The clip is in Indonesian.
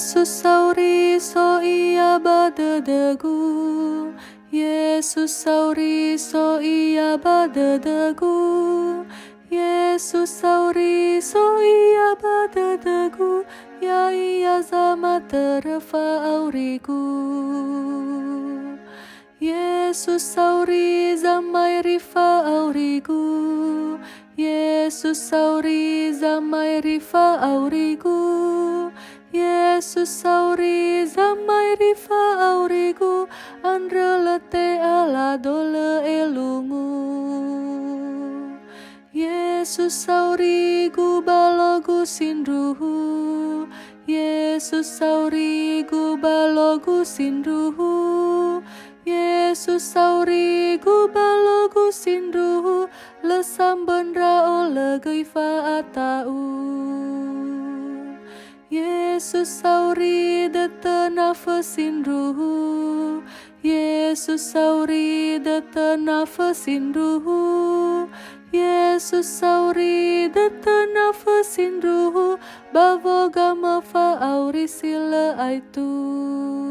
Yesus sauri so ia badedegu. Yesus sauri so ia badedegu. Yesus sauri so ia badedegu. Ya ia zama terefa aurigu. Yesus sauri zamai rifa aurigu. Yesus sauri zamai rifa aurigu. Yesus sauri zamai rifa aurigu. Andre lete ala dole elungu. Yesus sauri gu balogu sindruhu. Yesus sauri gu balogu sindruhu. Yesus sauri gu balogu sindruhu. Lesam bendra ole gaifa atau. Yesus sauri dete nafesin ruhu. Yesus sauri dete nafesin ruhu. Yesus sauri dete nafas. Sinruhu bavoga mafa auri sila aitu.